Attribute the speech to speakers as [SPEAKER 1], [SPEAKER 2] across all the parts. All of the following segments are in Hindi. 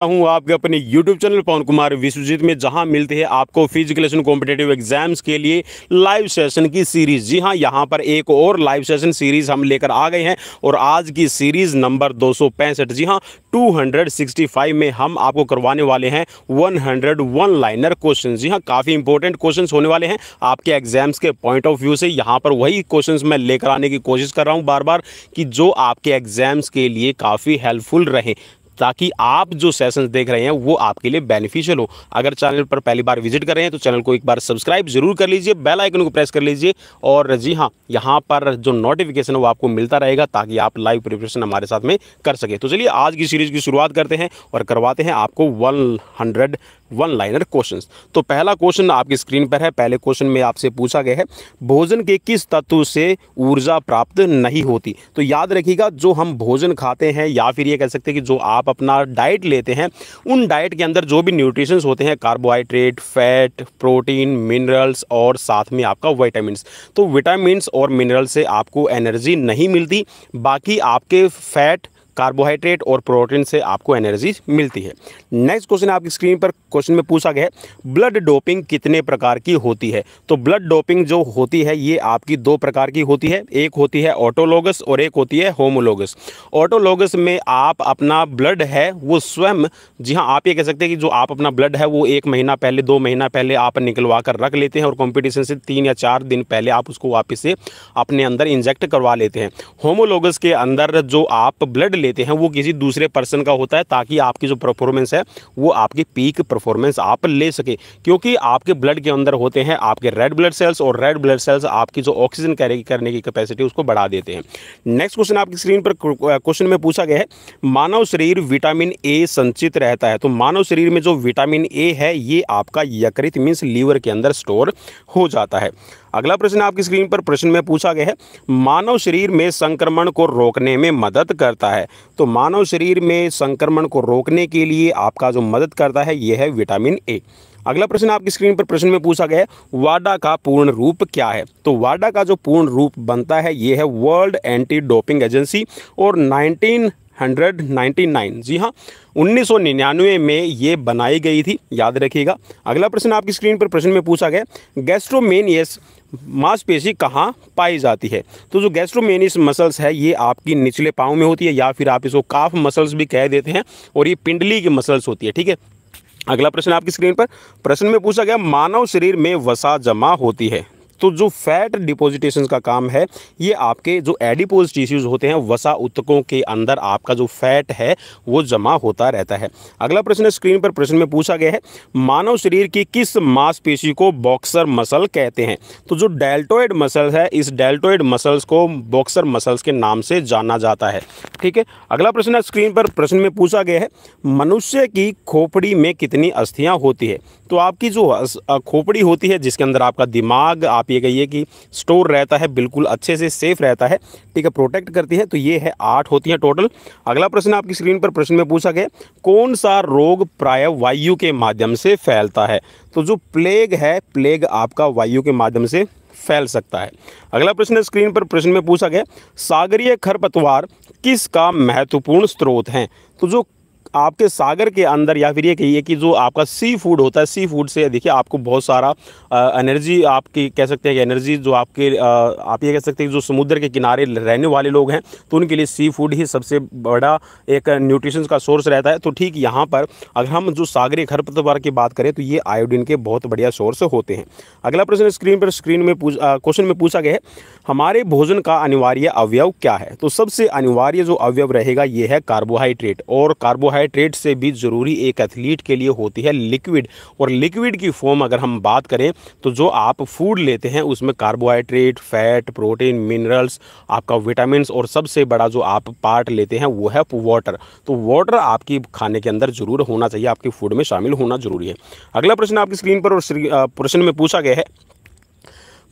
[SPEAKER 1] हूँ आपके अपने YouTube चैनल पवन कुमार विश्वजीत में, जहां मिलते हैं आपको फिजिकल कॉम्पिटेटिव एग्जाम्स के लिए लाइव सेशन की सीरीज। जी हां, यहां पर एक और लाइव सेशन सीरीज हम लेकर आ गए हैं और आज की सीरीज नंबर 265। जी हां, 265 में हम आपको करवाने वाले हैं 101 लाइनर क्वेश्चन। जी हां, काफ़ी इंपॉर्टेंट क्वेश्चंस होने वाले हैं आपके एग्जाम्स के पॉइंट ऑफ व्यू से। यहाँ पर वही क्वेश्चंस मैं लेकर आने की कोशिश कर रहा हूँ बार बार, कि जो आपके एग्जाम्स के लिए काफ़ी हेल्पफुल रहे, ताकि आप जो सेशंस देख रहे हैं वो आपके लिए बेनिफिशियल हो। अगर चैनल पर पहली बार विजिट कर रहे हैं तो चैनल को एक बार सब्सक्राइब जरूर कर लीजिए, बेल आइकन को प्रेस कर लीजिए। और जी हाँ, यहाँ पर जो नोटिफिकेशन है वो आपको मिलता रहेगा, ताकि आप लाइव प्रिपरेशन हमारे साथ में कर सके। तो चलिए आज की सीरीज की शुरुआत करते हैं और करवाते हैं आपको 101 लाइनर क्वेश्चंस। तो पहला क्वेश्चन आपकी स्क्रीन पर है। पहले क्वेश्चन में आपसे पूछा गया है, भोजन के किस तत्व से ऊर्जा प्राप्त नहीं होती। तो याद रखिएगा, जो हम भोजन खाते हैं या फिर ये कह सकते हैं कि जो आप अपना डाइट लेते हैं, उन डाइट के अंदर जो भी न्यूट्रिशंस होते हैं, कार्बोहाइड्रेट, फैट, प्रोटीन, मिनरल्स और साथ में आपका विटामिन्स। तो विटामिन्स और मिनरल से आपको एनर्जी नहीं मिलती, बाकी आपके फैट, कार्बोहाइड्रेट और प्रोटीन से आपको एनर्जी मिलती है। नेक्स्ट क्वेश्चन आपकी स्क्रीन पर क्वेश्चन में पूछा गया है, ब्लड डोपिंग कितने प्रकार की होती है। तो ब्लड डोपिंग जो होती है ये आपकी दो प्रकार की होती है, एक होती है ऑटोलोगस और एक होती है होमोलोगस। ऑटोलोगस में आप अपना ब्लड है वो स्वयं, जी हाँ, आप ये कह सकते हैं कि जो आप अपना ब्लड है वो 1 महीना पहले, 2 महीना पहले आप निकलवा कर रख लेते हैं और कॉम्पिटिशन से 3 या 4 दिन पहले आप उसको वापस से अपने अंदर इंजेक्ट करवा लेते हैं। होमोलोगस के अंदर जो आप ब्लड लेते हैं वो किसी दूसरे पर्सन का होता है, ताकि आपकी जो परफॉर्मेंस है वो आपकी पीक परफॉर्मेंस आप ले सके, क्योंकि आपके ब्लड के अंदर होते हैं आपके रेड ब्लड सेल्स, और रेड ब्लड सेल्स आपकी जो ऑक्सीजन कैरी करने की कैपेसिटी उसको बढ़ा देते हैं। नेक्स्ट क्वेश्चन आपकी स्क्रीन पर क्वेश्चन में पूछा गया है, मानव शरीर विटामिन ए संचित रहता है। तो मानव शरीर में जो विटामिन ए है ये आपका यकृत मींस लीवर के अंदर स्टोर हो जाता है। अगला प्रश्न आपकी स्क्रीन पर प्रश्न में पूछा गया है, मानव शरीर में संक्रमण को रोकने में मदद करता है। तो मानव शरीर में संक्रमण को रोकने के लिए आपका जो मदद करता है यह है विटामिन ए। अगला प्रश्न आपकी स्क्रीन पर प्रश्न में पूछा गया है, वाडा का पूर्ण रूप क्या है। तो वाडा का जो पूर्ण रूप बनता है ये है वर्ल्ड एंटी डोपिंग एजेंसी, और 1999, जी हाँ, 1999 में ये बनाई गई थी, याद रखिएगा। अगला प्रश्न आपकी स्क्रीन पर प्रश्न में पूछा गया, गैस्ट्रोमेनियस मांसपेशी कहाँ पाई जाती है। तो जो गैस्ट्रोमेनियस मसल्स है ये आपकी निचले पाँव में होती है, या फिर आप इसको काफ मसल्स भी कह देते हैं, और ये पिंडली की मसल्स होती है, ठीक है। अगला प्रश्न आपकी स्क्रीन पर प्रश्न में पूछा गया, मानव शरीर में वसा जमा होती है। तो जो फैट डिपोजिटेशन का काम है ये आपके जो एडिपोज टिश्यूज होते हैं, वसा ऊतकों के अंदर आपका जो फैट है वो जमा होता रहता है। अगला प्रश्न स्क्रीन पर प्रश्न में पूछा गया है, मानव शरीर की किस मांसपेशी को बॉक्सर मसल कहते हैं। तो जो डेल्टोइड मसल है, इस डेल्टोइड मसल्स को बॉक्सर मसल्स के नाम से जाना जाता है, ठीक है। अगला प्रश्न स्क्रीन पर प्रश्न में पूछा गया है, मनुष्य की खोपड़ी में कितनी अस्थियां होती है। तो आपकी जो खोपड़ी होती है जिसके अंदर आपका दिमाग, आप ये कहिए कि स्टोर रहता है, बिल्कुल अच्छे से सेफ रहता है, ठीक है, प्रोटेक्ट करती है, तो ये है 8 होती हैं टोटल। अगला प्रश्न आपकी स्क्रीन पर प्रश्न में पूछा गया, कौन सा रोग प्राय वायु के माध्यम से फैलता है। तो जो प्लेग है, प्लेग आपका वायु के माध्यम से फैल सकता है। अगला प्रश्न स्क्रीन पर प्रश्न में पूछा गया, सागरीय खरपतवार किसका महत्वपूर्ण स्रोत है। तो जो आपके सागर के अंदर, या फिर ये कहिए कि जो आपका सी फूड होता है, सी फूड से देखिए आपको बहुत सारा एनर्जी, आपकी कह सकते हैं कि एनर्जी जो आपके आप ये कह सकते हैं कि जो समुद्र के किनारे रहने वाले लोग हैं तो उनके लिए सी फूड ही सबसे बड़ा एक न्यूट्रिशन का सोर्स रहता है। तो ठीक यहाँ पर अगर हम जो सागरीय खरपतवार की बात करें तो ये आयोडीन के बहुत बढ़िया सोर्स होते हैं। अगला प्रश्न स्क्रीन में क्वेश्चन में पूछा गया है, हमारे भोजन का अनिवार्य अवयव क्या है। तो सबसे अनिवार्य जो अवयव रहेगा ये है कार्बोहाइड्रेट, और कार्बोहाइड्रेट से भी ज़रूरी एक एथलीट के लिए होती है लिक्विड। और लिक्विड की फॉर्म अगर हम बात करें तो जो आप फूड लेते हैं उसमें कार्बोहाइड्रेट, फैट, प्रोटीन, मिनरल्स, आपका विटामिन्स, और सबसे बड़ा जो आप पार्ट लेते हैं वो है वाटर। तो वाटर आपकी खाने के अंदर जरूर होना चाहिए, आपकी फूड में शामिल होना जरूरी है। अगला प्रश्न आपकी स्क्रीन पर और प्रश्न में पूछा गया है,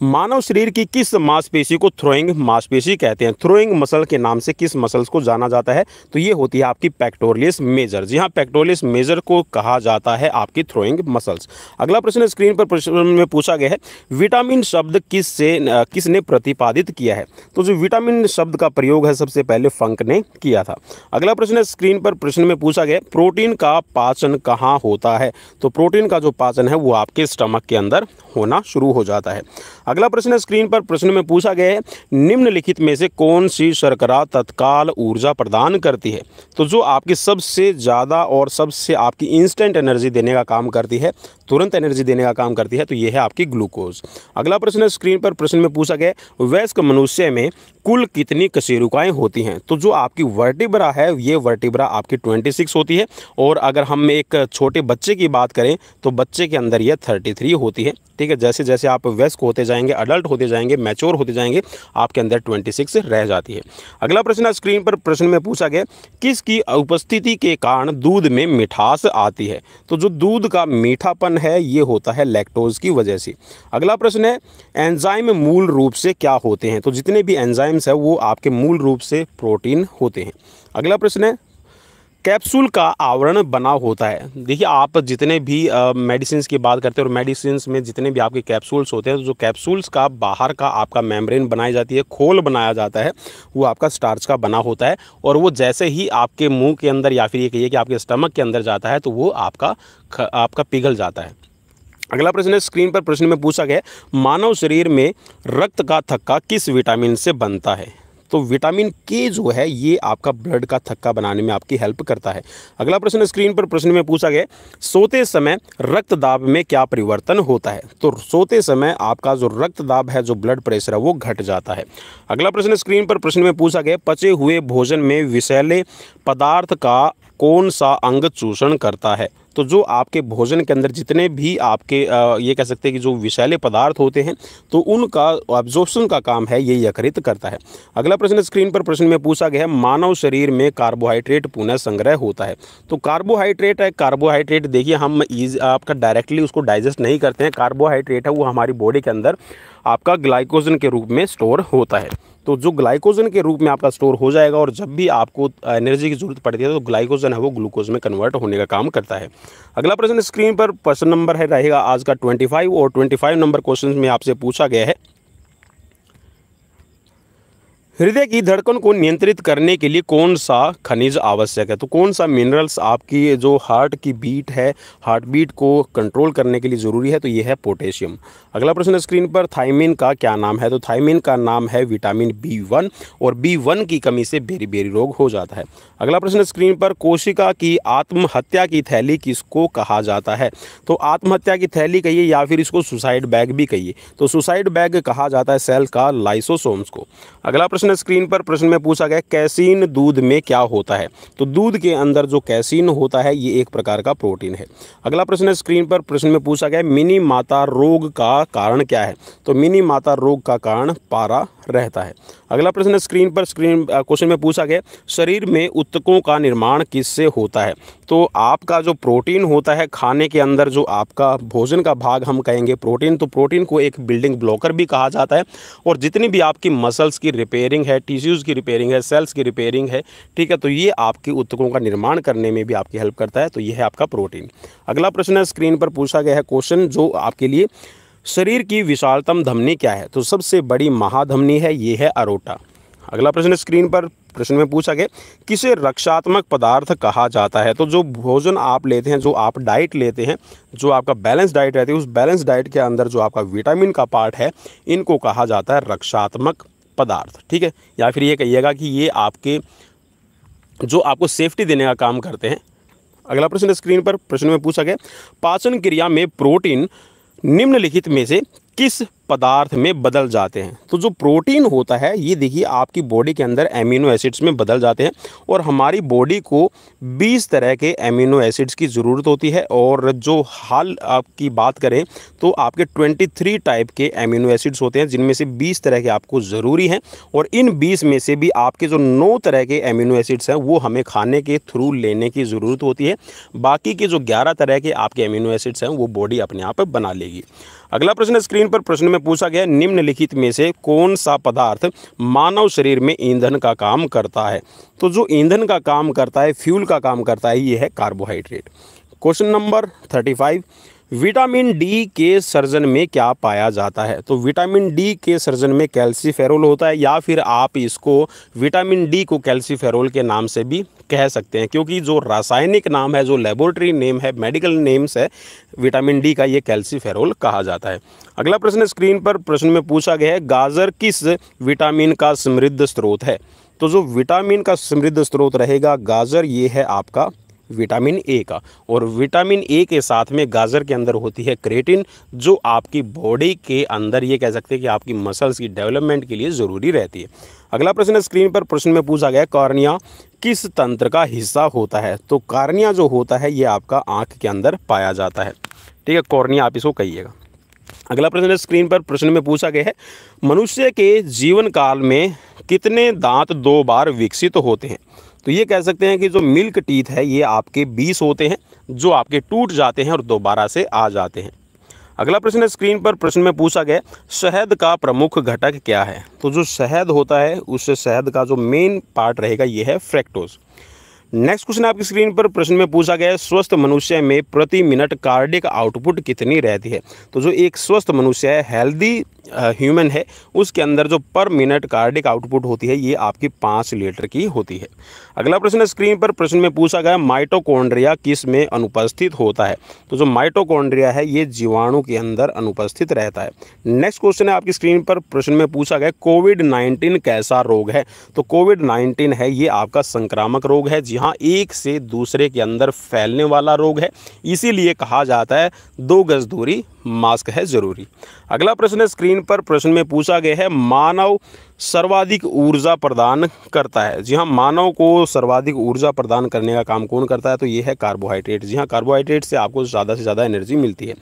[SPEAKER 1] मानव शरीर की किस मांसपेशी को थ्रोइंग मांसपेशी कहते हैं? थ्रोइंग मसल के नाम से किस मसल्स को जाना जाता है? तो ये होती है आपकी पेक्टोरियस मेजर। जी हाँ, पेक्टोरियस मेजर को कहा जाता है आपकी थ्रोइंग मसल्स। अगला प्रश्न स्क्रीन पर प्रश्न में पूछा गया है, विटामिन शब्द किसने प्रतिपादित किया है? तो जो विटामिन शब्द का प्रयोग है सबसे पहले फंक ने किया था। अगला प्रश्न स्क्रीन पर प्रश्न में पूछा गया, प्रोटीन का पाचन कहाँ होता है? तो प्रोटीन का जो पाचन है वो आपके स्टमक के अंदर होना शुरू हो जाता है। अगला प्रश्न स्क्रीन पर प्रश्न में पूछा गया है, निम्नलिखित में से कौन सी शर्करा तत्काल ऊर्जा प्रदान करती है? तो जो आपकी सबसे ज़्यादा और सबसे आपकी इंस्टेंट एनर्जी देने का काम करती है, तुरंत एनर्जी देने का काम करती है, तो ये है आपकी ग्लूकोज। अगला प्रश्न स्क्रीन पर प्रश्न में पूछा गया, वयस्क मनुष्य में कुल कितनी कशेरुकाएँ होती हैं? तो जो आपकी वर्टिब्रा है ये वर्टिब्रा आपकी 26 होती है, और अगर हम एक छोटे बच्चे की बात करें तो बच्चे के अंदर ये 33 होती है। ठीक है, जैसे जैसे आप वयस्क होते जाएंगे, अडल्ट होते जाएंगे, मैच्योर होते जाएंगे, आपके अंदर 26 रह जाती है। अगला प्रश्न स्क्रीन पर प्रश्न में पूछा गया, किसकी उपस्थिति के कारण दूध में मिठास आती है? तो जो दूध का मीठापन है ये होता है लैक्टोज की वजह से। अगला प्रश्न है, एंजाइम मूल रूप से क्या होते हैं? तो जितने भी एंजाइम्स है वो आपके मूल रूप से प्रोटीन होते हैं। अगला प्रश्न है, कैप्सूल का आवरण बना होता है। देखिए, आप जितने भी मेडिसिन्स की बात करते हैं और मेडिसिन्स में जितने भी आपके कैप्सूल्स होते हैं, तो जो कैप्सूल्स का बाहर का आपका मेम्ब्रेन बनाई जाती है, खोल बनाया जाता है, वो आपका स्टार्च का बना होता है, और वो जैसे ही आपके मुंह के अंदर या फिर ये कहिए कि आपके स्टमक के अंदर जाता है तो वो आपका पिघल जाता है। अगला प्रश्न है स्क्रीन पर प्रश्न में पूछा गया, मानव शरीर में रक्त का थक्का किस विटामिन से बनता है? तो विटामिन के जो है ये आपका ब्लड का थक्का बनाने में आपकी हेल्प करता है। अगला प्रश्न स्क्रीन पर प्रश्न में पूछा गया, सोते समय रक्तदाब में क्या परिवर्तन होता है? तो सोते समय आपका जो रक्तदाब है, जो ब्लड प्रेशर है, वो घट जाता है। अगला प्रश्न स्क्रीन पर प्रश्न में पूछा गया, पचे हुए भोजन में विषैले पदार्थ का कौन सा अंग चूषण करता है? तो जो आपके भोजन के अंदर जितने भी आपके ये कह सकते हैं कि जो विषैले पदार्थ होते हैं, तो उनका एब्जॉर्प्शन का काम है ये यकृत करता है। अगला प्रश्न स्क्रीन पर प्रश्न में पूछा गया है, मानव शरीर में कार्बोहाइड्रेट पुनः संग्रह होता है। तो कार्बोहाइड्रेट देखिए हम आपका डायरेक्टली उसको डाइजेस्ट नहीं करते हैं। कार्बोहाइड्रेट है वो हमारी बॉडी के अंदर आपका ग्लाइकोजन के रूप में स्टोर होता है। तो जो ग्लाइकोजन के रूप में आपका स्टोर हो जाएगा, और जब भी आपको एनर्जी की जरूरत पड़ती है तो ग्लाइकोजन है वो ग्लूकोज में कन्वर्ट होने का काम करता है। अगला प्रश्न स्क्रीन पर प्रश्न नंबर है रहेगा आज का 25, और 25 नंबर क्वेश्चन में आपसे पूछा गया है, हृदय की धड़कन को नियंत्रित करने के लिए कौन सा खनिज आवश्यक है? तो कौन सा मिनरल्स आपकी जो हार्ट की बीट है, हार्ट बीट को कंट्रोल करने के लिए ज़रूरी है? तो ये है पोटेशियम। अगला प्रश्न स्क्रीन पर, थायमिन का क्या नाम है? तो थायमिन का नाम है विटामिन B1, और B1 की कमी से बेरी रोग हो जाता है। अगला प्रश्न स्क्रीन पर, कोशिका की आत्महत्या की थैली किसको कहा जाता है? तो आत्महत्या की थैली कहिए या फिर इसको सुसाइड बैग भी कहिए, तो सुसाइड बैग कहा जाता है सेल का लाइसोसोम्स को। अगला प्रश्न स्क्रीन पर प्रश्न में पूछा गया, कैसीन दूध में क्या होता है? तो दूध के अंदर जो कैसीन होता है ये एक प्रकार का प्रोटीन है। अगला प्रश्न स्क्रीन पर प्रश्न में पूछा गया, मिनी माता रोग का कारण क्या है? तो मिनी माता रोग का कारण पारा रहता है। अगला प्रश्न स्क्रीन पर क्वेश्चन में पूछा गया, शरीर में ऊतकों का निर्माण किससे होता है? तो आपका जो प्रोटीन होता है खाने के अंदर, जो आपका भोजन का भाग हम कहेंगे प्रोटीन, तो प्रोटीन को एक बिल्डिंग ब्लॉकर भी कहा जाता है, और जितनी भी आपकी मसल्स की रिपेयरिंग है, टिश्यूज़ की रिपेयरिंग है, सेल्स की रिपेयरिंग है, ठीक है, तो ये आपके ऊतकों का निर्माण करने में भी आपकी हेल्प करता है, तो ये है आपका प्रोटीन। अगला प्रश्न स्क्रीन पर पूछा गया है क्वेश्चन जो आपके लिए, शरीर की विशालतम धमनी क्या है? तो सबसे बड़ी महाधमनी है ये है अरोटा। अगला प्रश्न स्क्रीन पर प्रश्न में पूछा गया, किसे रक्षात्मक पदार्थ कहा जाता है? तो जो भोजन आप लेते हैं, जो आप डाइट लेते हैं, जो आपका बैलेंस डाइट रहती है, उस बैलेंस डाइट के अंदर जो आपका विटामिन का पार्ट है, इनको कहा जाता है रक्षात्मक पदार्थ। ठीक है, या फिर ये कहिएगा कि ये आपके जो आपको सेफ्टी देने का काम करते हैं। अगला प्रश्न स्क्रीन पर प्रश्न में पूछा गया, पाचन क्रिया में प्रोटीन निम्नलिखित में से किस पदार्थ में बदल जाते हैं? तो जो प्रोटीन होता है ये देखिए आपकी बॉडी के अंदर एमिनो एसिड्स में बदल जाते हैं, और हमारी बॉडी को 20 तरह के एमिनो एसिड्स की ज़रूरत होती है, और जो हाल आपकी बात करें तो आपके 23 टाइप के एमिनो एसिड्स होते हैं, जिनमें से 20 तरह के आपको ज़रूरी हैं, और इन 20 में से भी आपके जो 9 तरह के एमिनो एसिड्स हैं वो हमें खाने के थ्रू लेने की ज़रूरत होती है। बाकी के जो 11 तरह के आपके एमिनो एसिड्स हैं वो बॉडी अपने आप बना लेगी। अगला प्रश्न स्क्रीन स्क्रीन पर प्रश्न में पूछा गया निम्नलिखित में से कौन सा पदार्थ मानव शरीर में ईंधन का काम करता है। तो जो ईंधन का काम करता है, फ्यूल का काम करता है, ये है carbohydrate. Question number 35, vitamin D के सर्जन में क्या पाया जाता है। तो विटामिन डी के सर्जन में कैल्सीफेरोल होता है, या फिर आप इसको विटामिन डी को कैल्सीफेरोल के नाम से भी कह सकते हैं, क्योंकि जो रासायनिक नाम है, जो लेबोरेटरी नेम है, मेडिकल नेम्स है विटामिन डी का, ये कैल्सीफेरोल कहा जाता है। अगला प्रश्न स्क्रीन पर प्रश्न में पूछा गया है गाजर किस विटामिन का समृद्ध स्रोत है। तो जो विटामिन का समृद्ध स्रोत रहेगा गाजर, ये है आपका विटामिन ए का। और विटामिन ए के साथ में गाजर के अंदर होती है क्रेटिन, जो आपकी बॉडी के अंदर, ये कह सकते हैं कि आपकी मसल्स की डेवलपमेंट के लिए ज़रूरी रहती है। अगला प्रश्न स्क्रीन पर प्रश्न में पूछा गया कॉर्निया किस तंत्र का हिस्सा होता है। तो कॉर्निया जो होता है ये आपका आँख के अंदर पाया जाता है, ठीक है, कॉर्निया आप इसको कहिएगा। अगला प्रश्न स्क्रीन पर प्रश्न में पूछा गया है मनुष्य के जीवन काल में कितने दांत 2 बार विकसित होते हैं। तो ये कह सकते हैं कि जो मिल्क टीथ है ये आपके 20 होते हैं, जो आपके टूट जाते हैं और दोबारा से आ जाते हैं। अगला प्रश्न स्क्रीन पर प्रश्न में पूछा गया शहद का प्रमुख घटक क्या है। तो जो शहद होता है उस शहद का जो मेन पार्ट रहेगा ये है फ्रैक्टोज। नेक्स्ट क्वेश्चन आपकी स्क्रीन पर प्रश्न में पूछा गया है स्वस्थ मनुष्य में प्रति मिनट कार्डिक आउटपुट कितनी रहती है। तो जो एक स्वस्थ मनुष्य है, हेल्दी ह्यूमन है, उसके अंदर जो पर मिनट कार्डिक आउटपुट होती है ये आपकी 5 लीटर की होती है। अगला प्रश्न स्क्रीन पर प्रश्न में पूछा गया माइटोकॉन्ड्रिया किस में अनुपस्थित होता है। तो जो माइटोकॉन्ड्रिया है ये जीवाणु के अंदर अनुपस्थित रहता है। नेक्स्ट क्वेश्चन है आपकी स्क्रीन पर प्रश्न में पूछा गया कोविड-19 कैसा रोग है। तो कोविड-19 है ये आपका संक्रामक रोग है, जी हाँ, एक से दूसरे के अंदर फैलने वाला रोग है, इसीलिए कहा जाता है 2 गज दूरी, मास्क है जरूरी। अगला प्रश्न स्क्रीन पर प्रश्न में पूछा गया है मानव सर्वाधिक ऊर्जा प्रदान करता है। जी हाँ, मानव को सर्वाधिक ऊर्जा प्रदान करने का काम कौन करता है। तो ये है कार्बोहाइड्रेट। जी हाँ, कार्बोहाइड्रेट से आपको ज़्यादा से ज़्यादा एनर्जी मिलती है।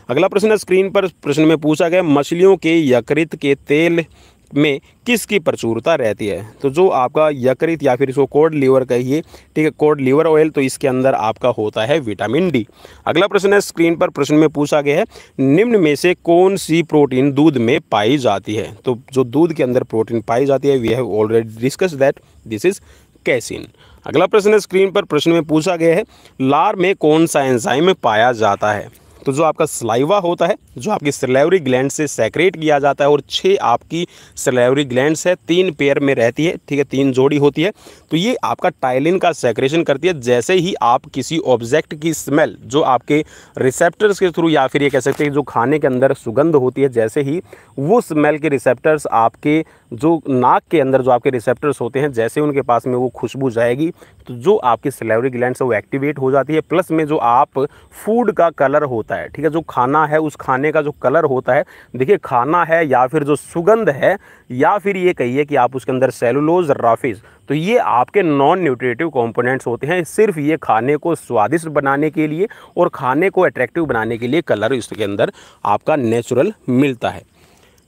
[SPEAKER 1] अगला प्रश्न स्क्रीन पर प्रश्न में पूछा गया मछलियों के यकृत के तेल में किसकी प्रचुरता रहती है। तो जो आपका यकृत या फिर इसको कॉड लीवर कहिए, ठीक है, कॉड लीवर ऑयल, तो इसके अंदर आपका होता है विटामिन डी। अगला प्रश्न है स्क्रीन पर प्रश्न में पूछा गया है निम्न में से कौन सी प्रोटीन दूध में पाई जाती है। तो जो दूध के अंदर प्रोटीन पाई जाती है we have already discuss that, this is casein. अगला प्रश्न स्क्रीन पर प्रश्न में पूछा गया है लार में कौन सा एंजाइम पाया जाता है। तो जो आपका सलाइवा होता है, जो आपकी सलेवरी ग्लैंड से सेक्रेट किया जाता है, और 6 आपकी सलेवरी ग्लैंड्स है, 3 पेयर में रहती है, ठीक है, 3 जोड़ी होती है। तो ये आपका टाइलिन का सेक्रेशन करती है। जैसे ही आप किसी ऑब्जेक्ट की स्मेल, जो आपके रिसेप्टर्स के थ्रू, या फिर ये कह सकते हैं जो खाने के अंदर सुगंध होती है, जैसे ही वो स्मेल के रिसेप्टर्स आपके जो नाक के अंदर जो आपके रिसेप्टर्स होते हैं, जैसे उनके पास में वो खुशबू जाएगी, तो जो आपकी सलेवरी ग्लैंड्स है वो एक्टिवेट हो जाती है। प्लस में जो आप फूड का कलर होता है, ठीक है, जो खाना है उस खाने का जो कलर होता है, देखिए खाना है या फिर जो सुगंध है, या फिर ये कहिए कि आप उसके अंदर सेलुलोज, राफिज, तो ये आपके नॉन न्यूट्रिटिव कंपोनेंट्स होते हैं। सिर्फ ये खाने को स्वादिष्ट बनाने के लिए और खाने को अट्रैक्टिव बनाने के लिए कलर इसके अंदर आपका नेचुरल मिलता है।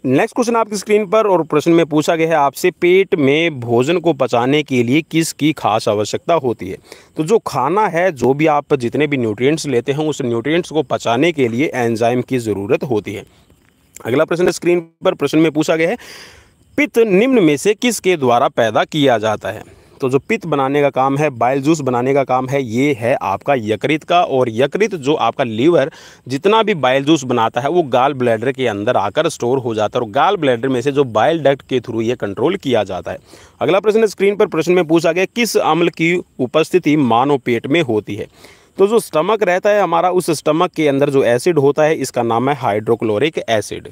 [SPEAKER 1] नेक्स्ट क्वेश्चन आपकी स्क्रीन पर और प्रश्न में पूछा गया है आपसे पेट में भोजन को पचाने के लिए किसकी खास आवश्यकता होती है। तो जो खाना है, जो भी आप जितने भी न्यूट्रिएंट्स लेते हैं, उस न्यूट्रिएंट्स को पचाने के लिए एंजाइम की ज़रूरत होती है। अगला प्रश्न स्क्रीन पर प्रश्न में पूछा गया है पित्त निम्न में से किसके द्वारा पैदा किया जाता है। तो जो पित्त बनाने का काम है, बाइल जूस बनाने का काम है, ये है आपका यकृत का। और यकृत जो आपका लीवर जितना भी बाइल जूस बनाता है वो गाल ब्लैडर के अंदर आकर स्टोर हो जाता है, और गाल ब्लैडर में से जो बाइल डक्ट के थ्रू ये कंट्रोल किया जाता है। अगला प्रश्न स्क्रीन पर प्रश्न में पूछा गया किस अम्ल की उपस्थिति मानव पेट में होती है। तो जो स्टमक रहता है हमारा, उस स्टमक के अंदर जो एसिड होता है इसका नाम है हाइड्रोक्लोरिक एसिड।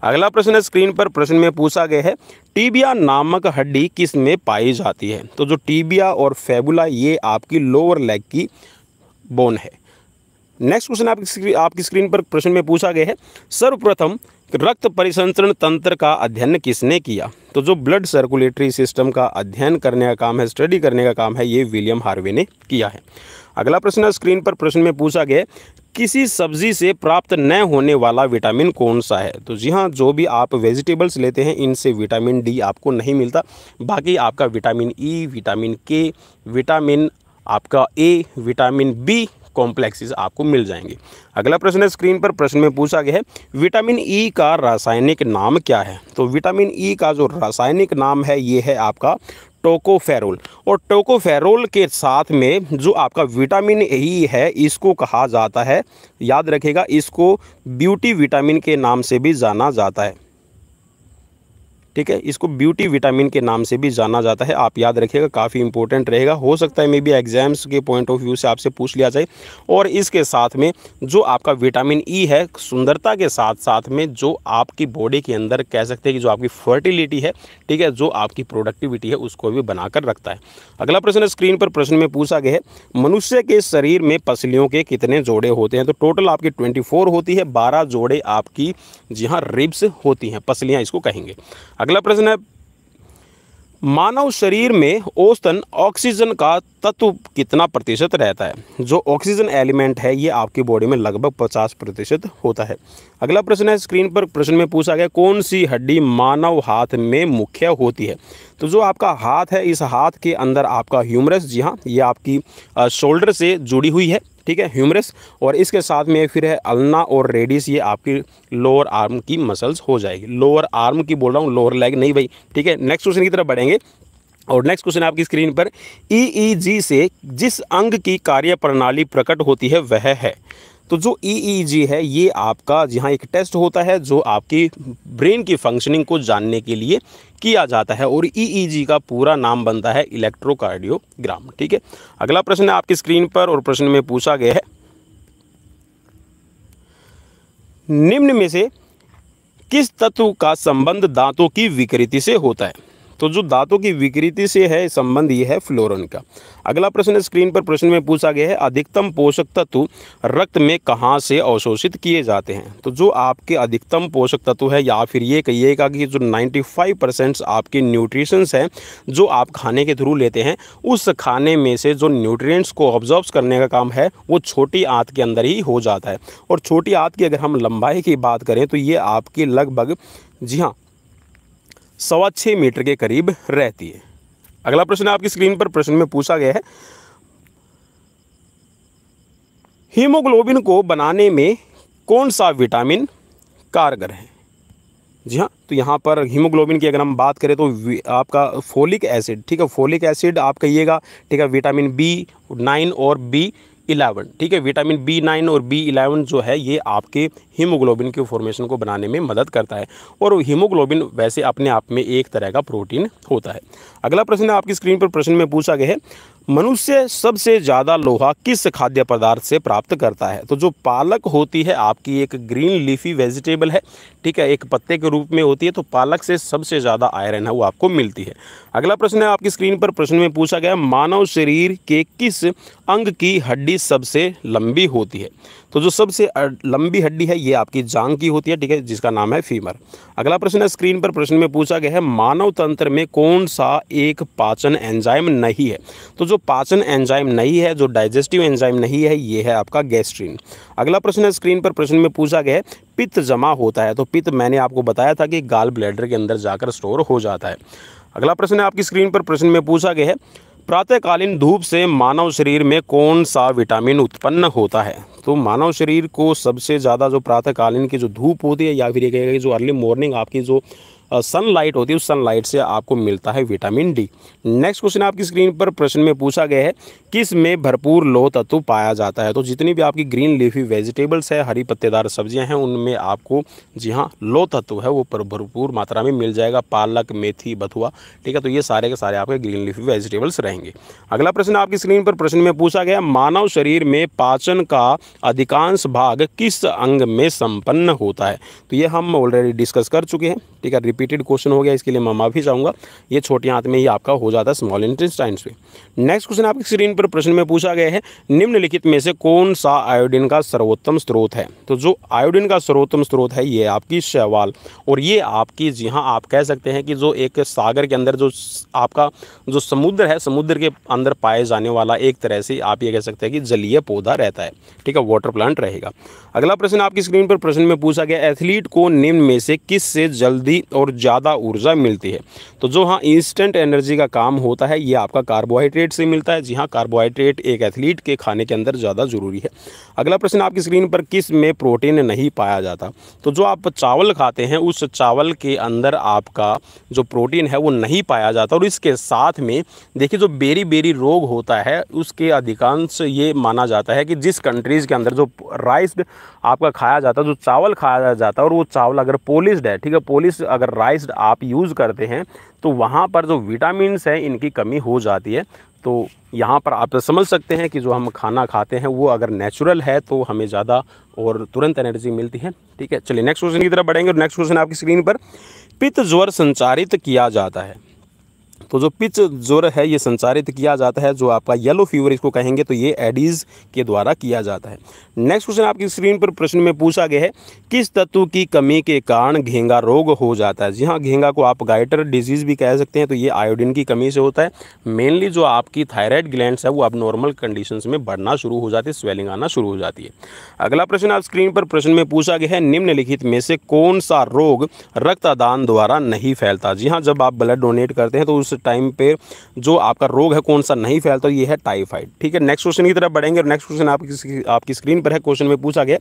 [SPEAKER 1] अगला प्रश्न स्क्रीन पर प्रश्न में पूछा गया है टीबिया नामक हड्डी किस में पाई जाती है। तो जो टीबिया और फेबुला ये आपकी लोअर लेग की बोन है। नेक्स्ट क्वेश्चन आपकी स्क्रीन पर प्रश्न में पूछा गया है सर्वप्रथम रक्त परिसंचरण तंत्र का अध्ययन किसने किया। तो जो ब्लड सर्कुलेटरी सिस्टम का अध्ययन करने का काम है, स्टडी करने का काम है, ये विलियम हार्वे ने किया है। अगला प्रश्न स्क्रीन पर प्रश्न में पूछा गया किसी सब्जी से प्राप्त न होने वाला विटामिन कौन सा है। तो जी हाँ, जो भी आप वेजिटेबल्स लेते हैं इनसे विटामिन डी आपको नहीं मिलता। बाकी आपका विटामिन ई, विटामिन के, विटामिन आपका ए, विटामिन बी कॉम्प्लेक्सेस आपको मिल जाएंगे। अगला प्रश्न है स्क्रीन पर, प्रश्न में पूछा गया है विटामिन ई का रासायनिक नाम क्या है। तो विटामिन ई का जो रासायनिक नाम है ये है आपका टोकोफेरोल। और टोकोफेरोल के साथ में जो आपका विटामिन ई है इसको कहा जाता है, याद रखिएगा, इसको ब्यूटी विटामिन के नाम से भी जाना जाता है। ठीक है, इसको ब्यूटी विटामिन के नाम से भी जाना जाता है, आप याद रखिएगा, काफ़ी इंपॉर्टेंट रहेगा। हो सकता है मे बी एग्जाम्स के पॉइंट ऑफ व्यू से आपसे पूछ लिया जाए। और इसके साथ में जो आपका विटामिन ई है सुंदरता के साथ साथ में जो आपकी बॉडी के अंदर कह सकते हैं कि जो आपकी फर्टिलिटी है, ठीक है, जो आपकी प्रोडक्टिविटी है उसको भी बनाकर रखता है। अगला प्रश्न है स्क्रीन पर, प्रश्न में पूछा गया है मनुष्य के शरीर में पसलियों के कितने जोड़े होते हैं। तो टोटल आपकी 24 होती है, 12 जोड़े आपकी जी हाँ रिब्स होती हैं, पसलियाँ इसको कहेंगे। अगला प्रश्न है मानव शरीर में औसतन ऑक्सीजन का तत्व कितना प्रतिशत रहता है। जो ऑक्सीजन एलिमेंट है ये आपकी बॉडी में लगभग 50% होता है। अगला प्रश्न है स्क्रीन पर, प्रश्न में पूछा गया कौन सी हड्डी मानव हाथ में मुख्य होती है। तो जो आपका हाथ है इस हाथ के अंदर आपका ह्यूमरस, जी हाँ, ये आपकी शोल्डर से जुड़ी हुई है, ठीक है, ह्यूमरस। और इसके साथ में फिर है अल्ना और रेडिस, ये आपकी लोअर आर्म की मसल्स हो जाएगी। लोअर आर्म की बोल रहा हूँ, लोअर लेग नहीं भाई, ठीक है। नेक्स्ट क्वेश्चन की तरफ बढ़ेंगे और नेक्स्ट क्वेश्चन आपकी स्क्रीन पर ईईजी से जिस अंग की कार्यप्रणाली प्रकट होती है वह है। तो जो ईईजी है ये आपका जी हाँ एक टेस्ट होता है जो आपकी ब्रेन की फंक्शनिंग को जानने के लिए किया जाता है और ईईजी का पूरा नाम बनता है इलेक्ट्रोकार्डियोग्राम, ठीक है। अगला प्रश्न है आपकी स्क्रीन पर और प्रश्न में पूछा गया है निम्न में से किस तत्व का संबंध दांतों की विकृति से होता है। तो जो दांतों की विकृति से है संबंध ये है फ्लोरीन का। अगला प्रश्न स्क्रीन पर, प्रश्न में पूछा गया है अधिकतम पोषक तत्व रक्त में कहाँ से अवशोषित किए जाते हैं। तो जो आपके अधिकतम पोषक तत्व है या फिर ये कहिएगा कि जो 95% आपके न्यूट्रिशंस हैं जो आप खाने के थ्रू लेते हैं उस खाने में से जो न्यूट्रिएंट्स को ऑब्जॉर्ब करने का काम है वो छोटी आंत के अंदर ही हो जाता है। और छोटी आंत की अगर हम लंबाई की बात करें तो ये आपकी लगभग जी हाँ 6.25 मीटर के करीब रहती है। अगला प्रश्न आपकी स्क्रीन पर, प्रश्न में पूछा गया है हीमोग्लोबिन को बनाने में कौन सा विटामिन कारगर है। जी हाँ, तो यहाँ पर हीमोग्लोबिन की अगर हम बात करें तो आपका फोलिक एसिड, ठीक है, फोलिक एसिड आप कहिएगा, ठीक है, विटामिन B9 और B11, ठीक है, विटामिन B9 और B11 जो है ये आपके हीमोग्लोबिन के फॉर्मेशन को बनाने में मदद करता है। और हीमोग्लोबिन वैसे अपने आप में एक तरह का प्रोटीन होता है। अगला प्रश्न है आपकी स्क्रीन पर, प्रश्न में पूछा गया है मनुष्य सबसे ज़्यादा लोहा किस खाद्य पदार्थ से प्राप्त करता है। तो जो पालक होती है आपकी एक ग्रीन लीफी वेजिटेबल है, ठीक है, एक पत्ते के रूप में होती है, तो पालक से सबसे ज़्यादा आयरन है वो आपको मिलती है। अगला प्रश्न है आपकी स्क्रीन पर, प्रश्न में पूछा गया मानव शरीर के किस अंग की हड्डी सबसे लंबी होती है। तो जो सबसे लंबी हड्डी है ये आपकी जांघ की होती है, ठीक है, जिसका नाम है फीमर। अगला प्रश्न है स्क्रीन पर, प्रश्न में पूछा गया है मानव तंत्र में कौन सा एक पाचन एंजाइम नहीं है। तो जो पाचन एंजाइम नहीं है, जो डाइजेस्टिव एंजाइम नहीं है, ये है आपका गैस्ट्रिन। अगला प्रश्न है स्क्रीन पर, प्रश्न में पूछा गया है पित्त जमा होता है। तो पित्त मैंने आपको बताया था कि गाल ब्लैडर के अंदर जाकर स्टोर हो जाता है। अगला प्रश्न है आपकी स्क्रीन पर, प्रश्न में पूछा गया है प्रातःकालीन धूप से मानव शरीर में कौन सा विटामिन उत्पन्न होता है। तो मानव शरीर को सबसे ज़्यादा जो प्रातःकालीन की जो धूप होती है या फिर ये कहेगा कि जो अर्ली मॉर्निंग आपकी जो सनलाइट होती है उस सनलाइट से आपको मिलता है विटामिन डी। नेक्स्ट क्वेश्चन आपकी स्क्रीन पर, प्रश्न में पूछा गया है किस में भरपूर लौह तत्व पाया जाता है। तो जितनी भी आपकी ग्रीन लीफी वेजिटेबल्स है, हरी पत्तेदार सब्जियां हैं, उनमें आपको जी हाँ लौह तत्व है वो भरपूर मात्रा में मिल जाएगा। पालक, मेथी, बथुआ, ठीक है, तो ये सारे के सारे आपके ग्रीन लीफी वेजिटेबल्स रहेंगे। अगला प्रश्न आपकी स्क्रीन पर, प्रश्न में पूछा गया मानव शरीर में पाचन का अधिकांश भाग किस अंग में संपन्न होता है। तो ये हम ऑलरेडी डिस्कस कर चुके हैं, ठीक है, रिपीटेड क्वेश्चन हो गया, इसके लिए मैं माफी चाहूँगा। ये छोटी आंत में ही आपका हो जाता है, स्मॉल इंटेस्टाइन्स में। नेक्स्ट क्वेश्चन आपकी स्क्रीन पर, प्रश्न में पूछा गया है निम्नलिखित में से कौन सा आयोडीन का सर्वोत्तम स्रोत है। तो जो आयोडीन का सर्वोत्तम स्रोत है ये आपकी शैवाल, और ये आपकी जी हाँ आप कह सकते हैं कि जो एक सागर के अंदर जो आपका जो समुद्र है, समुद्र के अंदर पाए जाने वाला एक तरह से आप ये कह सकते हैं कि जलीय पौधा रहता है, ठीक है, वाटर प्लांट रहेगा। अगला प्रश्न आपकी स्क्रीन पर, प्रश्न में पूछा गया एथलीट को निम्न में से किस से जल्दी और और ज़्यादा ऊर्जा मिलती है। तो जो हाँ इंस्टेंट एनर्जी का काम होता है ये आपका कार्बोहाइड्रेट से मिलता है। जी हाँ, कार्बोहाइड्रेट एक एथलीट के खाने के अंदर ज़्यादा ज़रूरी है। अगला प्रश्न आपकी स्क्रीन पर, किस में प्रोटीन नहीं पाया जाता? तो जो आप चावल खाते हैं उस चावल के अंदर आपका जो प्रोटीन है वो नहीं पाया जाता। और इसके साथ में देखिए जो बेरी बेरी रोग होता है उसके अधिकांश ये माना जाता है कि जिस कंट्रीज़ के अंदर जो राइस्ड आपका खाया जाता है, जो चावल खाया जाता है और वो चावल अगर पॉलिश्ड है, ठीक है, पॉलिश अगर राइस्ड आप यूज़ करते हैं तो वहाँ पर जो विटामिन्स हैं इनकी कमी हो जाती है। तो यहाँ पर आप समझ सकते हैं कि जो हम खाना खाते हैं वो अगर नेचुरल है तो हमें ज़्यादा और तुरंत एनर्जी मिलती है। ठीक है, चलिए नेक्स्ट क्वेश्चन की तरफ बढ़ेंगे। और नेक्स्ट क्वेश्चन आपकी स्क्रीन पर, पित्त ज्वर संचारित किया जाता है। तो जो पित्त ज्वर है ये संचारित किया जाता है, जो आपका येलो फीवर इसको कहेंगे, तो ये एडीज़ के द्वारा किया जाता है। नेक्स्ट क्वेश्चन आपकी स्क्रीन पर प्रश्न में पूछा गया है, किस तत्व की कमी के कारण घेंगा रोग हो जाता है? जी हाँ, घेंगा को आप गाइटर डिजीज़ भी कह सकते हैं। तो ये आयोडीन की कमी से होता है। मेनली जो आपकी थायराइड ग्लैंड्स है वो अब नॉर्मल कंडीशंस में बढ़ना शुरू हो जाती है, स्वेलिंग आना शुरू हो जाती है। अगला प्रश्न आप स्क्रीन पर प्रश्न में पूछा गया है, निम्नलिखित में से कौन सा रोग रक्तदान द्वारा नहीं फैलता? जी हाँ, जब आप ब्लड डोनेट करते हैं तो उस टाइम पे जो आपका रोग है कौन सा नहीं फैलता, ये है टाइफाइड। ठीक है, नेक्स्ट क्वेश्चन की तरफ बढ़ेंगे। और नेक्स्ट क्वेश्चन आपकी स्क्रीन पर है। क्वेश्चन में पूछा गया,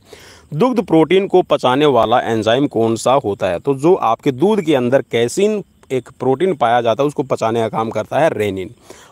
[SPEAKER 1] दुग्ध प्रोटीन को पचाने वाला एंजाइम कौन सा होता है? तो जो आपके दूध के अंदर कैसीन एक प्रोटीन पाया जाता है उसको पचाने का काम करता है रेनिन।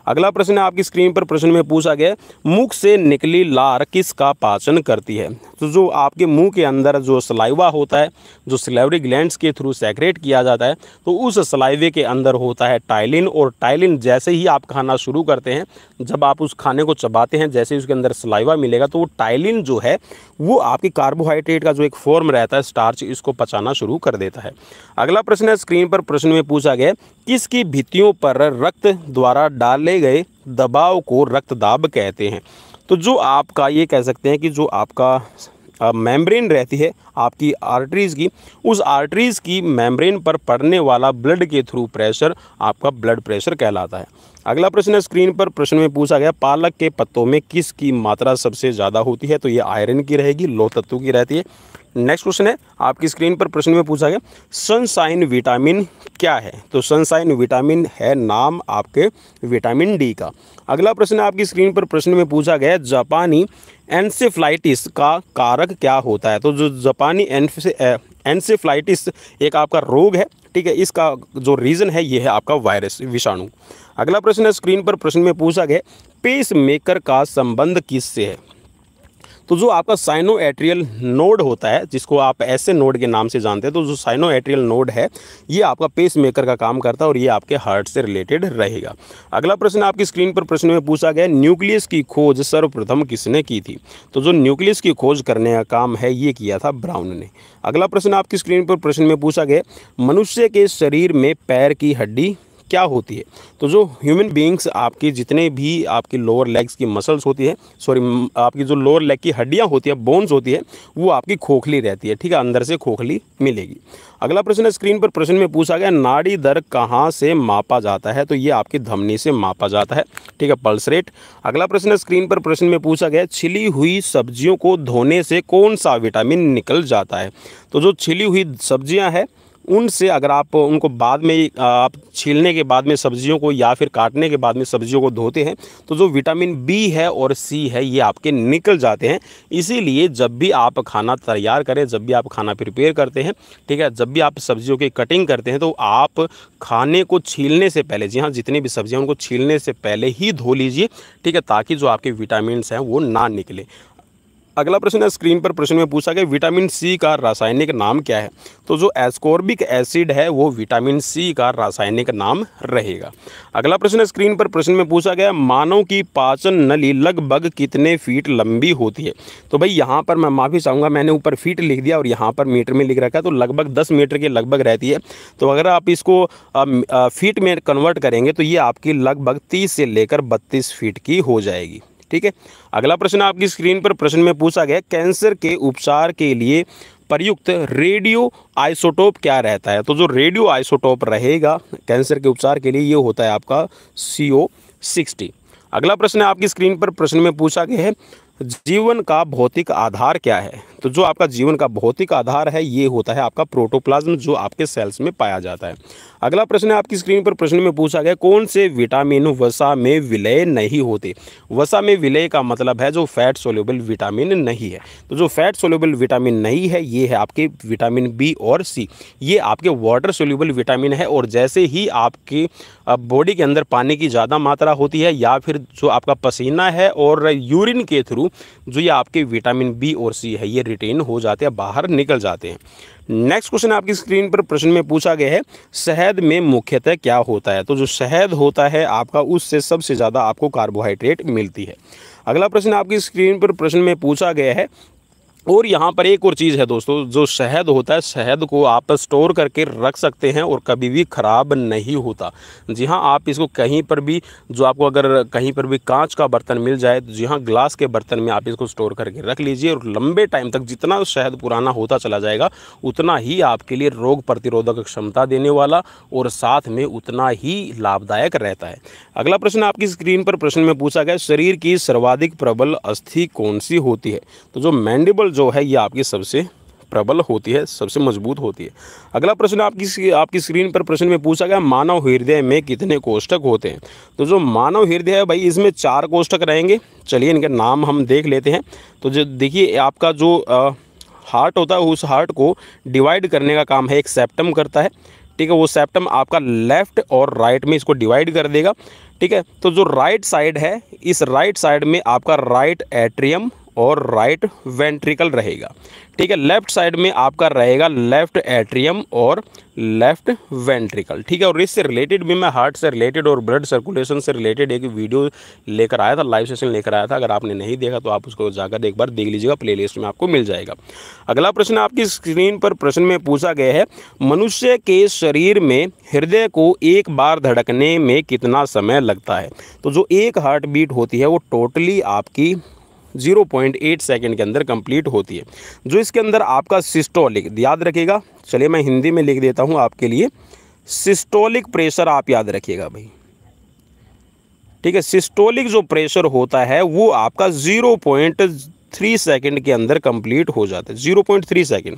[SPEAKER 1] अगला प्रश्न है आपकी स्क्रीन पर प्रश्न में पूछा गया, मुख से निकली लार किसका पाचन करती है? तो जो आपके मुंह के अंदर जो सलाइवा होता है, जो सलाइवरी ग्लैंड्स के थ्रू सेक्रेट किया जाता है, तो उस सलाइवे के अंदर होता है टाइलिन। और टाइलिन जैसे ही आप खाना शुरू करते हैं, जब आप उस खाने को चबाते हैं, जैसे ही उसके अंदर सलाइवा मिलेगा तो वो टाइलिन जो है वो आपकी कार्बोहाइड्रेट का जो एक फॉर्म रहता है स्टार्च, इसको पचाना शुरू कर देता है। अगला प्रश्न है स्क्रीन पर प्रश्न में पूछा गया, किसकी भित्तियों पर रक्त द्वारा डाले गए दबाव को रक्तदाब कहते हैं? तो जो आपका ये कह सकते हैं कि जो आपका मेम्ब्रेन रहती है आपकी आर्टरीज़ की, उस आर्टरीज़ की मेम्ब्रेन पर पड़ने वाला ब्लड के थ्रू प्रेशर आपका ब्लड प्रेशर कहलाता है। अगला प्रश्न है स्क्रीन पर प्रश्न में पूछा गया, पालक के पत्तों में किसकी मात्रा सबसे ज़्यादा होती है? तो ये आयरन की रहेगी, लौह तत्व की रहती है। नेक्स्ट क्वेश्चन है आपकी स्क्रीन पर प्रश्न में पूछा गया, सनशाइन विटामिन क्या है? तो सनशाइन विटामिन है नाम आपके विटामिन डी का। अगला प्रश्न आपकी स्क्रीन पर प्रश्न में पूछा गया, जापानी एन्सेफ्लाइटिस का कारक क्या होता है? तो जो जापानी एन्सेफ्लाइटिस एक आपका रोग है, ठीक है, इसका जो रीज़न है ये है आपका वायरस, विषाणु। अगला प्रश्न है स्क्रीन पर प्रश्न में पूछा गया, पेस मेकर का संबंध किससे है? तो जो आपका साइनोएट्रियल नोड होता है, जिसको आप ऐसे नोड के नाम से जानते हैं, तो जो साइनोएट्रियल नोड है ये आपका पेस मेकर का काम करता है और ये आपके हार्ट से रिलेटेड रहेगा। अगला प्रश्न आपकी स्क्रीन पर प्रश्न में पूछा गया, न्यूक्लियस की खोज सर्वप्रथम किसने की थी? तो जो न्यूक्लियस की खोज करने का काम है ये किया था ब्राउन ने। अगला प्रश्न आपकी स्क्रीन पर प्रश्न में पूछा गया, मनुष्य के शरीर में पैर की हड्डी क्या होती है? तो जो ह्यूमन बीइंग्स आपकी जितने भी आपकी लोअर लेग्स की मसल्स होती है, आपकी जो लोअर लेग की हड्डियां होती है, बोन्स होती है, वो आपकी खोखली रहती है, ठीक है, अंदर से खोखली मिलेगी। अगला प्रश्न है स्क्रीन पर प्रश्न में पूछा गया, नाड़ी दर कहाँ से मापा जाता है? तो ये आपकी धमनी से मापा जाता है, ठीक है, पल्स रेट। अगला प्रश्न है स्क्रीन पर प्रश्न में पूछा गया, छिली हुई सब्जियों को धोने से कौन सा विटामिन निकल जाता है? तो जो छिली हुई सब्जियां हैं उनसे अगर आप उनको बाद में आप छीलने के बाद में सब्जियों को या फिर काटने के बाद में सब्जियों को धोते हैं तो जो विटामिन बी है और सी है ये आपके निकल जाते हैं। इसीलिए जब भी आप खाना तैयार करें, जब भी आप खाना प्रिपेयर करते हैं, ठीक है, जब भी आप सब्जियों की कटिंग करते हैं तो आप खाने को छीलने से पहले, जी हाँ, जितनी भी सब्जियाँ उनको छीलने से पहले ही धो लीजिए, ठीक है, ताकि जो आपके विटामिन्स हैं वो ना निकले। अगला प्रश्न है स्क्रीन पर प्रश्न में पूछा गया, विटामिन सी का रासायनिक नाम क्या है? तो जो एस्कॉर्बिक एसिड है वो विटामिन सी का रासायनिक नाम रहेगा। अगला प्रश्न है स्क्रीन पर प्रश्न में पूछा गया, मानव की पाचन नली लगभग कितने फीट लंबी होती है? तो भाई यहाँ पर मैं माफ़ी चाहूँगा, मैंने ऊपर फीट लिख दिया और यहाँ पर मीटर में लिख रखा है, तो लगभग 10 मीटर के लगभग रहती है। तो अगर आप इसको फीट में कन्वर्ट करेंगे तो ये आपकी लगभग 30 से लेकर 32 फीट की हो जाएगी, ठीक है। अगला प्रश्न आपकी स्क्रीन पर प्रश्न में पूछा गया, कैंसर के उपचार के लिए प्रयुक्त रेडियो आइसोटोप क्या रहता है? तो जो रेडियो आइसोटोप रहेगा कैंसर के उपचार के लिए ये होता है आपका CO60। अगला प्रश्न आपकी स्क्रीन पर प्रश्न में पूछा गया है, जीवन का भौतिक आधार क्या है? तो जो आपका जीवन का भौतिक आधार है ये होता है आपका प्रोटोप्लाज्म, जो आपके सेल्स में पाया जाता है। अगला प्रश्न है आपकी स्क्रीन पर, प्रश्न में पूछा गया कौन से विटामिन वसा में विलय नहीं होते। वसा में विलय का मतलब है जो फैट सोल्यूबल विटामिन नहीं है। तो जो फैट सोल्यूबल विटामिन नहीं है ये है आपके विटामिन बी और सी। ये आपके वाटर सोल्यूबल विटामिन है, और जैसे ही आपके बॉडी के अंदर पानी की ज़्यादा मात्रा होती है या फिर जो आपका पसीना है और यूरिन के थ्रू जो ये आपके विटामिन बी और सी है ये रिटेन हो जाते हैं, बाहर निकल जाते हैं। नेक्स्ट क्वेश्चन आपकी स्क्रीन पर प्रश्न में पूछा गया है शहद में मुख्यतः क्या होता है। तो जो शहद होता है आपका, उससे सबसे ज़्यादा आपको कार्बोहाइड्रेट मिलती है। अगला प्रश्न आपकी स्क्रीन पर प्रश्न में पूछा गया है, और यहाँ पर एक और चीज़ है दोस्तों, जो शहद होता है शहद को आप स्टोर करके रख सकते हैं और कभी भी ख़राब नहीं होता। जी हाँ, आप इसको कहीं पर भी, जो आपको अगर कहीं पर भी कांच का बर्तन मिल जाए तो जी हाँ ग्लास के बर्तन में आप इसको स्टोर करके रख लीजिए, और लंबे टाइम तक जितना शहद पुराना होता चला जाएगा उतना ही आपके लिए रोग प्रतिरोधक क्षमता देने वाला और साथ में उतना ही लाभदायक रहता है। अगला प्रश्न आपकी स्क्रीन पर प्रश्न में पूछा गया शरीर की सर्वाधिक प्रबल अस्थि कौन सी होती है। तो जो मैंडिबल जो है ये आपकी सबसे प्रबल होती है, सबसे मजबूत होती है। अगला प्रश्न आपकी स्क्रीन पर प्रश्न में पूछा गया मानव हृदय में कितने कोष्ठक होते हैं। तो जो मानव हृदय है भाई इसमें 4 कोष्ठक रहेंगे। चलिए इनके नाम हम देख लेते हैं। तो जो देखिए आपका जो हार्ट होता है उस हार्ट को डिवाइड करने का काम है एक सेप्टम करता है, ठीक है। वो सेप्टम आपका लेफ्ट और राइट में इसको डिवाइड कर देगा, ठीक है। तो जो राइट साइड है इस राइट साइड में आपका राइट एट्रियम और राइट वेंट्रिकल रहेगा, ठीक है। लेफ्ट साइड में आपका रहेगा लेफ्ट एट्रियम और लेफ्ट वेंट्रिकल, ठीक है। और इससे रिलेटेड भी मैं हार्ट से रिलेटेड और ब्लड सर्कुलेशन से रिलेटेड एक वीडियो लेकर आया था, लाइव सेशन लेकर आया था। अगर आपने नहीं देखा तो आप उसको जाकर एक बार देख लीजिएगा, प्लेलिस्ट में आपको मिल जाएगा। अगला प्रश्न आपकी स्क्रीन पर प्रश्न में पूछा गया है मनुष्य के शरीर में हृदय को एक बार धड़कने में कितना समय लगता है। तो जो एक हार्ट बीट होती है वो टोटली आपकी 0.8 सेकंड के अंदर कंप्लीट होती है। जो इसके अंदर आपका सिस्टोलिक, याद रखिएगा, चलिए मैं हिंदी में लिख देता हूं आपके लिए, सिस्टोलिक प्रेशर आप याद रखिएगा भाई, ठीक है। सिस्टोलिक जो प्रेशर होता है वो आपका 0.3 सेकंड के अंदर कंप्लीट हो जाता है, 0.3 सेकंड।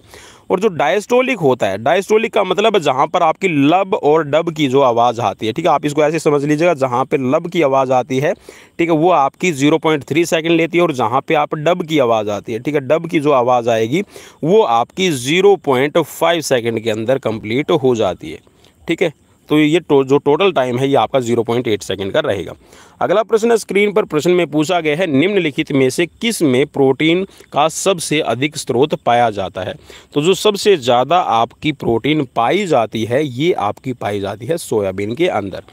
[SPEAKER 1] और जो डायस्टोलिक होता है, डायस्टोलिक का मतलब जहाँ पर आपकी लब और डब की जो आवाज़ आती है, ठीक है, आप इसको ऐसे समझ लीजिएगा, जहाँ पे लब की आवाज़ आती है, ठीक है, वो आपकी 0.3 सेकंड लेती है, और जहाँ पे आप डब की आवाज़ आती है, ठीक है, डब की जो आवाज़ आएगी वो आपकी 0.5 सेकंड के अंदर कंप्लीट हो जाती है, ठीक है। तो ये जो टोटल टाइम है ये आपका 0.8 सेकंड का रहेगा। अगला प्रश्न स्क्रीन पर प्रश्न में पूछा गया है निम्नलिखित में से किस में प्रोटीन का सबसे अधिक स्रोत पाया जाता है। तो जो सबसे ज़्यादा आपकी प्रोटीन पाई जाती है ये आपकी पाई जाती है सोयाबीन के अंदर।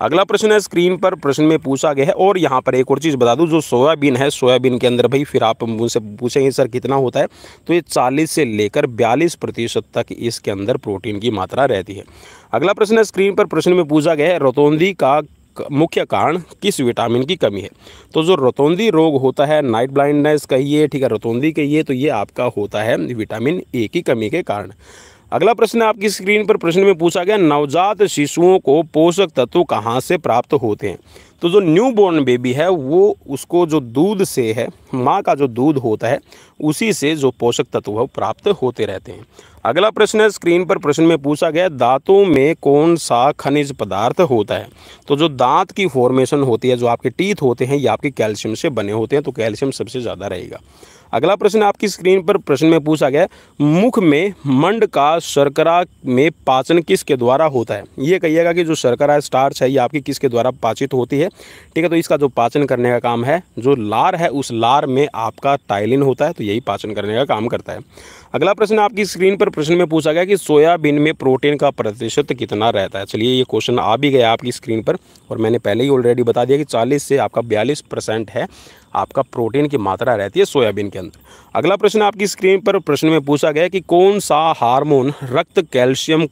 [SPEAKER 1] अगला प्रश्न है स्क्रीन पर प्रश्न में पूछा गया है, और यहाँ पर एक और चीज़ बता दूँ, जो सोयाबीन है सोयाबीन के अंदर भाई फिर आप मुझसे पूछेंगे सर कितना होता है, तो ये 40 से लेकर 42% तक इसके अंदर प्रोटीन की मात्रा रहती है। अगला प्रश्न है स्क्रीन पर प्रश्न में पूछा गया है रतौंधी का मुख्य कारण किस विटामिन की कमी है। तो जो रतौंधी रोग होता है, नाइट ब्लाइंडनेस कहिए, ठीक है, रतौंधी कहिए, तो ये आपका होता है विटामिन ए की कमी के कारण। अगला प्रश्न आपकी स्क्रीन पर प्रश्न में पूछा गया नवजात शिशुओं को पोषक तत्व कहाँ से प्राप्त होते हैं। तो जो न्यूबॉर्न बेबी है वो उसको जो दूध से है, माँ का जो दूध होता है उसी से जो पोषक तत्व प्राप्त होते रहते हैं। अगला प्रश्न है स्क्रीन पर प्रश्न में पूछा गया दांतों में कौन सा खनिज पदार्थ होता है। तो जो दांत की फॉर्मेशन होती है, जो आपके टीथ होते हैं, ये आपके कैल्शियम से बने होते हैं, तो कैल्शियम सबसे ज़्यादा रहेगा। अगला प्रश्न आपकी स्क्रीन पर प्रश्न में पूछा गया मुख में मंड का शर्करा में पाचन किसके द्वारा होता है। ये कहिएगा कि जो शर्करा है, स्टार्च है, ये आपकी किसके द्वारा पाचित होती है, ठीक है। तो इसका जो पाचन करने का काम है, जो लार है उस लार में आपका टाइलिन होता है, तो यही पाचन करने का काम करता है। अगला प्रश्न आपकी स्क्रीन पर प्रश्न में पूछा गया कि सोयाबीन में प्रोटीन का प्रतिशत कितना रहता है। चलिए ये क्वेश्चन आ भी गया आपकी स्क्रीन पर, और मैंने पहले ही ऑलरेडी बता दिया कि 40 से आपका 42% है आपका प्रोटीन की मात्रा रहती है सोयाबीन के अंदर। अगला प्रश्न आपकी स्क्रीन पर प्रश्न में पूछा गया कि कौन सा हार्मोन रक्त कैल्शियम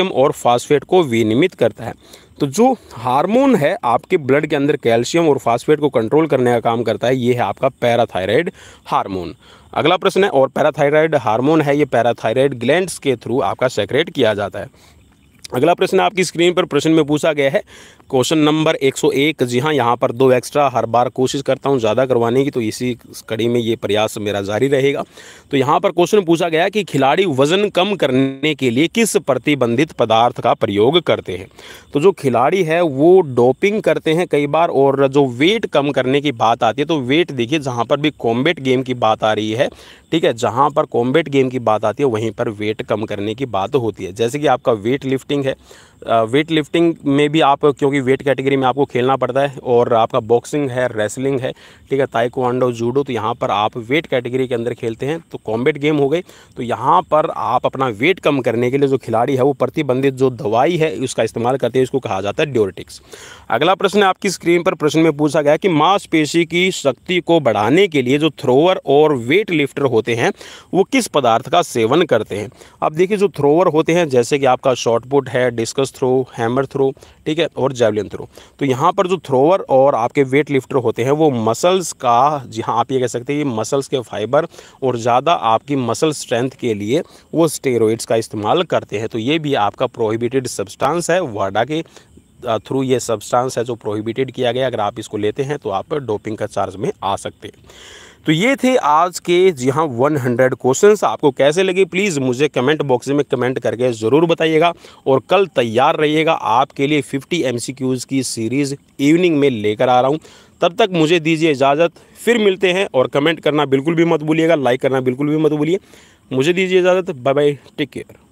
[SPEAKER 1] और फास्फेट को विनियमित करता है। तो जो हार्मोन है आपके ब्लड के अंदर कैल्शियम और फास्फेट को कंट्रोल करने का काम करता है, ये है आपका पैराथायराइड हार्मोन। अगला प्रश्न है, और पैराथायराइड हार्मोन है ये पैराथायराइड ग्लैंड्स के थ्रू आपका सेक्रेट किया जाता है। अगला प्रश्न आपकी स्क्रीन पर प्रश्न में पूछा गया है क्वेश्चन नंबर 101। जी हाँ, यहाँ पर 2 एक्स्ट्रा हर बार कोशिश करता हूँ ज़्यादा करवाने की, तो इसी कड़ी में ये प्रयास मेरा जारी रहेगा। तो यहाँ पर क्वेश्चन पूछा गया कि खिलाड़ी वजन कम करने के लिए किस प्रतिबंधित पदार्थ का प्रयोग करते हैं। तो जो खिलाड़ी है वो डोपिंग करते हैं कई बार, और जो वेट कम करने की बात आती है तो वेट देखिए जहाँ पर भी कॉम्बैट गेम की बात आ रही है, ठीक है, जहाँ पर कॉम्बैट गेम की बात आती है वहीं पर वेट कम करने की बात होती है। जैसे कि आपका वेट लिफ्टिंग है, वेट लिफ्टिंग में भी आप क्योंकि वेट कैटेगरी में आपको खेलना पड़ता है, और आपका बॉक्सिंग है, रेसलिंग है, ठीक है, ताइक्वांडो, जूडो, तो यहाँ पर आप वेट कैटेगरी के अंदर खेलते हैं तो कॉम्बैट गेम हो गई। तो यहाँ पर आप अपना वेट कम करने के लिए जो खिलाड़ी है वो प्रतिबंधित जो दवाई है उसका इस्तेमाल करते हैं, इसको कहा जाता है डाययूरेटिक्स। अगला प्रश्न आपकी स्क्रीन पर प्रश्न में पूछा गया कि मांसपेशी की शक्ति को बढ़ाने के लिए जो थ्रोअर और वेट लिफ्टर होते हैं वो किस पदार्थ का सेवन करते हैं। अब देखिए जो थ्रोअर होते हैं जैसे कि आपका शॉर्ट पुट है, डिस्कस थ्रो, हैमर थ्रो, ठीक है, और जैवलिन थ्रो। तो यहाँ पर जो थ्रोअर और आपके वेट लिफ्टर होते हैं वो मसल्स का, जी हाँ आप ये कह सकते हैं कि मसल्स के फाइबर और ज़्यादा आपकी मसल स्ट्रेंथ के लिए वो स्टेरॉइड्स का इस्तेमाल करते हैं। तो ये भी आपका प्रोहिबिटेड सब्सटेंस है, वाडा के थ्रू ये सब्सटेंस है जो प्रोहिबिटेड किया गया। अगर आप इसको लेते हैं तो आप डोपिंग का चार्ज में आ सकते हैं। तो ये थे आज के, जी हाँ, 100 क्वेश्चंस। आपको कैसे लगे प्लीज़ मुझे कमेंट बॉक्स में कमेंट करके ज़रूर बताइएगा, और कल तैयार रहिएगा, आपके लिए 50 MCQs की सीरीज़ इवनिंग में लेकर आ रहा हूँ। तब तक मुझे दीजिए इजाज़त, फिर मिलते हैं। और कमेंट करना बिल्कुल भी मत भूलिएगा, लाइक करना बिल्कुल भी मत भूलिए। मुझे दीजिए इजाज़त, बाय बाय, टेक केयर।